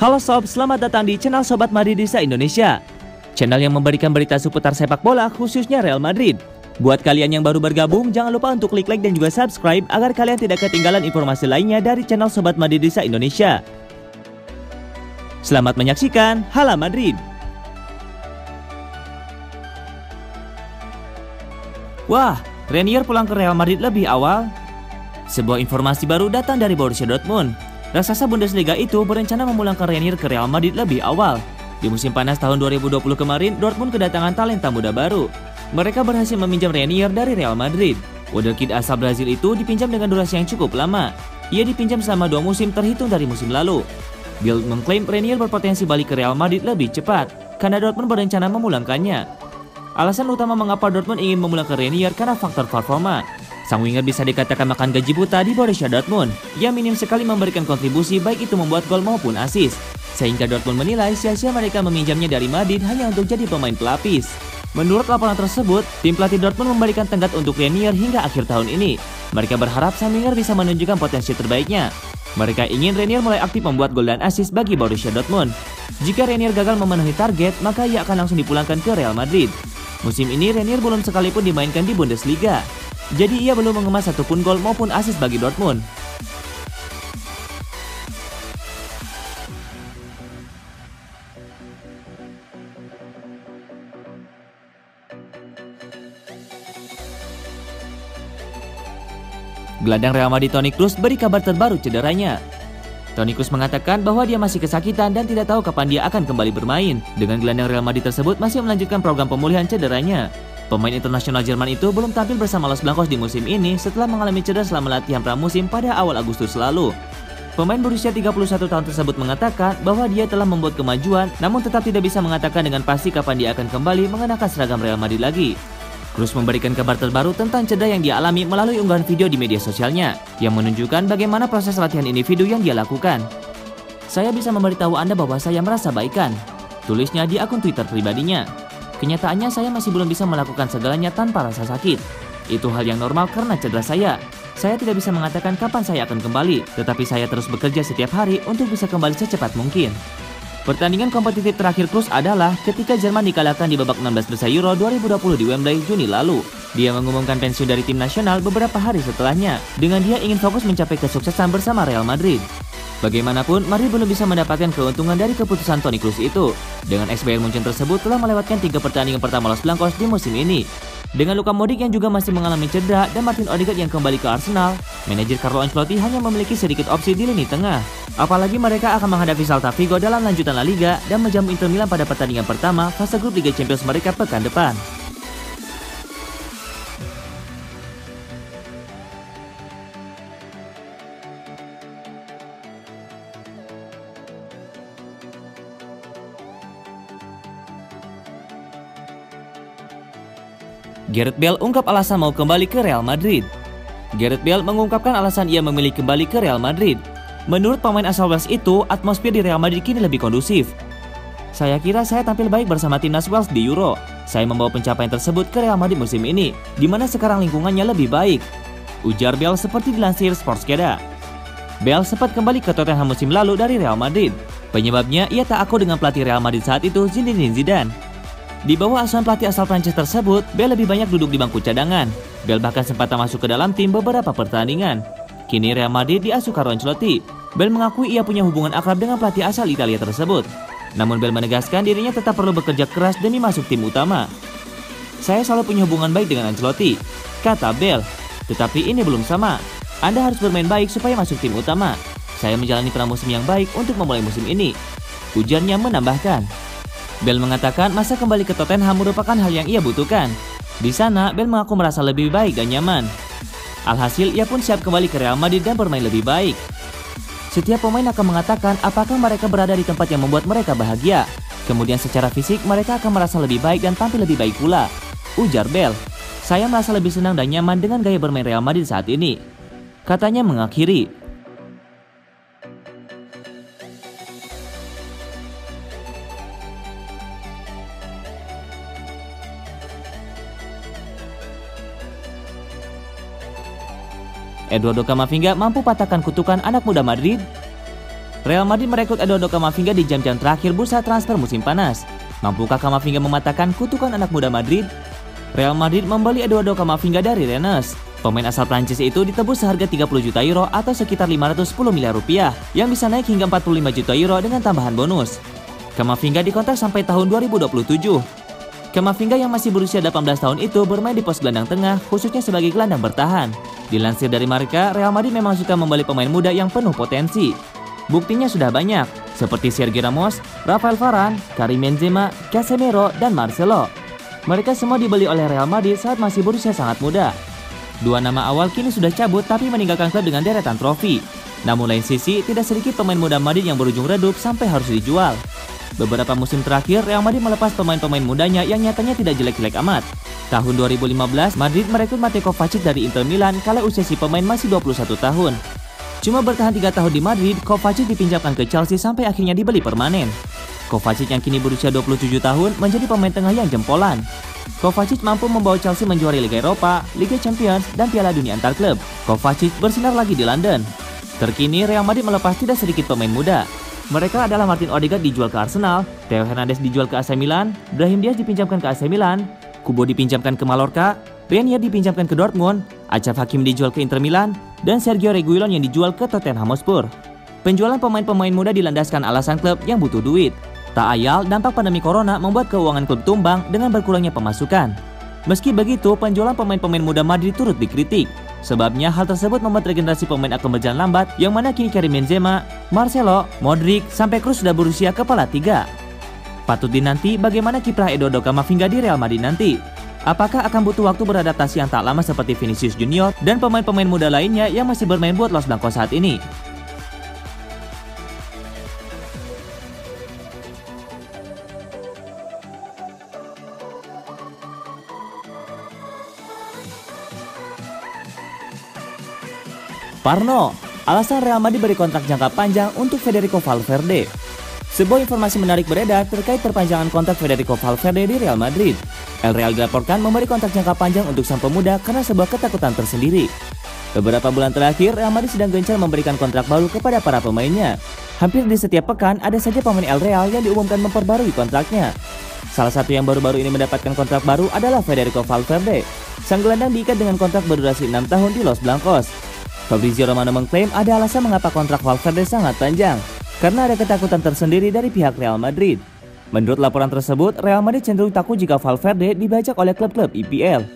Halo sob, selamat datang di channel Sobat Madridista Indonesia. Channel yang memberikan berita seputar sepak bola khususnya Real Madrid. Buat kalian yang baru bergabung, jangan lupa untuk klik like dan juga subscribe agar kalian tidak ketinggalan informasi lainnya dari channel Sobat Madridista Indonesia. Selamat menyaksikan Hala Madrid. Wah, Reinier pulang ke Real Madrid lebih awal. Sebuah informasi baru datang dari Borussia Dortmund. Raksasa Bundesliga itu berencana memulangkan Reinier ke Real Madrid lebih awal. Di musim panas tahun 2020 kemarin, Dortmund kedatangan talenta muda baru. Mereka berhasil meminjam Reinier dari Real Madrid. Wonderkid asal Brazil itu dipinjam dengan durasi yang cukup lama. Ia dipinjam selama 2 musim terhitung dari musim lalu. Bild mengklaim Reinier berpotensi balik ke Real Madrid lebih cepat, karena Dortmund berencana memulangkannya. Alasan utama mengapa Dortmund ingin memulangkan Reinier karena faktor performa. Sang winger bisa dikatakan makan gaji buta di Borussia Dortmund. Ia minim sekali memberikan kontribusi baik itu membuat gol maupun assist. Sehingga Dortmund menilai sia-sia mereka meminjamnya dari Madrid hanya untuk jadi pemain pelapis. Menurut laporan tersebut, tim pelatih Dortmund memberikan tenggat untuk Reinier hingga akhir tahun ini. Mereka berharap sang winger bisa menunjukkan potensi terbaiknya. Mereka ingin Reinier mulai aktif membuat gol dan assist bagi Borussia Dortmund. Jika Reinier gagal memenuhi target, maka ia akan langsung dipulangkan ke Real Madrid. Musim ini Reinier belum sekalipun dimainkan di Bundesliga. Jadi ia belum mengemas satupun gol maupun assist bagi Dortmund. Gelandang Real Madrid Toni Kroos beri kabar terbaru cederanya. Toni Kroos mengatakan bahwa dia masih kesakitan dan tidak tahu kapan dia akan kembali bermain. Dengan gelandang Real Madrid tersebut masih melanjutkan program pemulihan cederanya. Pemain internasional Jerman itu belum tampil bersama Los Blancos di musim ini setelah mengalami cedera selama latihan pramusim pada awal Agustus lalu. Pemain berusia 31 tahun tersebut mengatakan bahwa dia telah membuat kemajuan, namun tetap tidak bisa mengatakan dengan pasti kapan dia akan kembali mengenakan seragam Real Madrid lagi. Kroos memberikan kabar terbaru tentang cedera yang dia alami melalui unggahan video di media sosialnya, yang menunjukkan bagaimana proses latihan individu yang dia lakukan. "Saya bisa memberitahu Anda bahwa saya merasa baikan," tulisnya di akun Twitter pribadinya. "Kenyataannya saya masih belum bisa melakukan segalanya tanpa rasa sakit. Itu hal yang normal karena cedera saya. Saya tidak bisa mengatakan kapan saya akan kembali, tetapi saya terus bekerja setiap hari untuk bisa kembali secepat mungkin." Pertandingan kompetitif terakhir Kroos adalah ketika Jerman dikalahkan di babak 16 besar Euro 2020 di Wembley Juni lalu. Dia mengumumkan pensiun dari tim nasional beberapa hari setelahnya, dengan dia ingin fokus mencapai kesuksesan bersama Real Madrid. Bagaimanapun, Madrid belum bisa mendapatkan keuntungan dari keputusan Toni Kroos itu. Dengan ex-Bayern Munchen tersebut telah melewatkan 3 pertandingan pertama Los Blancos di musim ini. Dengan Luka Modric yang juga masih mengalami cedera dan Martin Odegaard yang kembali ke Arsenal, manajer Carlo Ancelotti hanya memiliki sedikit opsi di lini tengah. Apalagi mereka akan menghadapi Celta Vigo dalam lanjutan La Liga dan menjamu Inter Milan pada pertandingan pertama fase grup Liga Champions mereka pekan depan. Gareth Bale ungkap alasan mau kembali ke Real Madrid. Gareth Bale mengungkapkan alasan ia memilih kembali ke Real Madrid. Menurut pemain asal Wales itu, atmosfer di Real Madrid kini lebih kondusif. "Saya kira saya tampil baik bersama timnas Wales di Euro. Saya membawa pencapaian tersebut ke Real Madrid musim ini, di mana sekarang lingkungannya lebih baik," ujar Bale seperti dilansir Sportskeda. Bale sempat kembali ke Tottenham musim lalu dari Real Madrid. Penyebabnya ia tak akur dengan pelatih Real Madrid saat itu, Zinedine Zidane. Di bawah asuhan pelatih asal Prancis tersebut, Bale lebih banyak duduk di bangku cadangan. Bale bahkan sempat masuk ke dalam tim beberapa pertandingan. Kini Real Madrid diasuh Carlo Ancelotti. Bale mengakui ia punya hubungan akrab dengan pelatih asal Italia tersebut. Namun Bale menegaskan dirinya tetap perlu bekerja keras demi masuk tim utama. "Saya selalu punya hubungan baik dengan Ancelotti," kata Bale. "Tetapi ini belum sama. Anda harus bermain baik supaya masuk tim utama. Saya menjalani pramusim yang baik untuk memulai musim ini," ujarnya menambahkan. Bale mengatakan masa kembali ke Tottenham merupakan hal yang ia butuhkan. Di sana, Bale mengaku merasa lebih baik dan nyaman. Alhasil, ia pun siap kembali ke Real Madrid dan bermain lebih baik. "Setiap pemain akan mengatakan apakah mereka berada di tempat yang membuat mereka bahagia. Kemudian secara fisik, mereka akan merasa lebih baik dan tampil lebih baik pula," ujar Bale. "Saya merasa lebih senang dan nyaman dengan gaya bermain Real Madrid saat ini," katanya mengakhiri. Eduardo Camavinga mampu patahkan kutukan anak muda Madrid? Real Madrid merekrut Eduardo Camavinga di jam-jam terakhir bursa transfer musim panas. Mampukah Camavinga mematahkan kutukan anak muda Madrid? Real Madrid membeli Eduardo Camavinga dari Rennes. Pemain asal Prancis itu ditebus seharga 30 juta euro atau sekitar 510 miliar rupiah, yang bisa naik hingga 45 juta euro dengan tambahan bonus. Camavinga dikontrak sampai tahun 2027. Camavinga yang masih berusia 18 tahun itu bermain di pos gelandang tengah, khususnya sebagai gelandang bertahan. Dilansir dari Marca, Real Madrid memang suka membeli pemain muda yang penuh potensi. Buktinya sudah banyak, seperti Sergio Ramos, Rafael Varane, Karim Benzema, Casemiro, dan Marcelo. Mereka semua dibeli oleh Real Madrid saat masih berusia sangat muda. Dua nama awal kini sudah cabut tapi meninggalkan klub dengan deretan trofi. Namun lain sisi, tidak sedikit pemain muda Madrid yang berujung redup sampai harus dijual. Beberapa musim terakhir, Real Madrid melepas pemain-pemain mudanya yang nyatanya tidak jelek-jelek amat. Tahun 2015, Madrid merekrut Matej Kovacic dari Inter Milan kala usia si pemain masih 21 tahun. Cuma bertahan 3 tahun di Madrid, Kovacic dipinjamkan ke Chelsea sampai akhirnya dibeli permanen. Kovacic yang kini berusia 27 tahun menjadi pemain tengah yang jempolan. Kovacic mampu membawa Chelsea menjuari Liga Eropa, Liga Champions, dan Piala Dunia antar klub. Kovacic bersinar lagi di London. Terkini, Real Madrid melepas tidak sedikit pemain muda. Mereka adalah Martin Odegaard dijual ke Arsenal, Theo Hernandez dijual ke AC Milan, Brahim Diaz dipinjamkan ke AC Milan, Kubo dipinjamkan ke Mallorca, Renier dipinjamkan ke Dortmund, Achraf Hakimi dijual ke Inter Milan, dan Sergio Reguilon yang dijual ke Tottenham Hotspur. Penjualan pemain-pemain muda dilandaskan alasan klub yang butuh duit. Tak ayal, dampak pandemi corona membuat keuangan klub tumbang dengan berkurangnya pemasukan. Meski begitu, penjualan pemain-pemain muda Madrid turut dikritik. Sebabnya hal tersebut membuat regenerasi pemain akan berjalan lambat, yang mana kini Karim Benzema, Marcelo, Modric, sampai Kroos sudah berusia kepala 3. Patut dinanti bagaimana kiprah Eduardo Camavinga di Real Madrid nanti. Apakah akan butuh waktu beradaptasi yang tak lama seperti Vinicius Junior dan pemain-pemain muda lainnya yang masih bermain buat Los Blancos saat ini? Parno, alasan Real Madrid beri kontrak jangka panjang untuk Federico Valverde. Sebuah informasi menarik beredar terkait perpanjangan kontrak Federico Valverde di Real Madrid. El Real dilaporkan memberi kontrak jangka panjang untuk sang pemuda karena sebuah ketakutan tersendiri. Beberapa bulan terakhir, Real Madrid sedang gencar memberikan kontrak baru kepada para pemainnya. Hampir di setiap pekan, ada saja pemain El Real yang diumumkan memperbarui kontraknya. Salah satu yang baru-baru ini mendapatkan kontrak baru adalah Federico Valverde. Sang gelandang diikat dengan kontrak berdurasi 6 tahun di Los Blancos. Fabrizio Romano mengklaim ada alasan mengapa kontrak Valverde sangat panjang, karena ada ketakutan tersendiri dari pihak Real Madrid. Menurut laporan tersebut, Real Madrid cenderung takut jika Valverde dibajak oleh klub-klub IPL.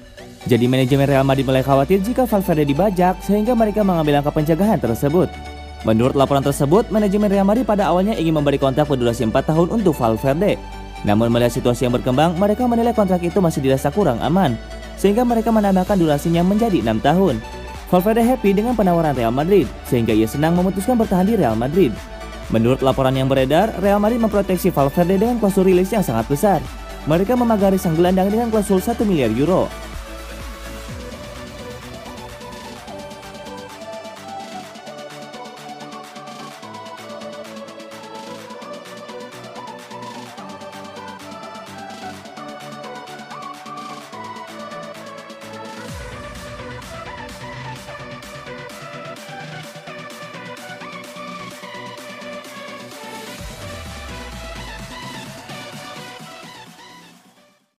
Jadi manajemen Real Madrid mulai khawatir jika Valverde dibajak, sehingga mereka mengambil langkah pencegahan tersebut. Menurut laporan tersebut, manajemen Real Madrid pada awalnya ingin memberi kontrak berdurasi 4 tahun untuk Valverde. Namun melihat situasi yang berkembang, mereka menilai kontrak itu masih dirasa kurang aman, sehingga mereka menambahkan durasinya menjadi 6 tahun. Valverde happy dengan penawaran Real Madrid, sehingga ia senang memutuskan bertahan di Real Madrid. Menurut laporan yang beredar, Real Madrid memproteksi Valverde dengan klausul rilis yang sangat besar. Mereka memagari sang gelandang dengan klausul 1 miliar euro.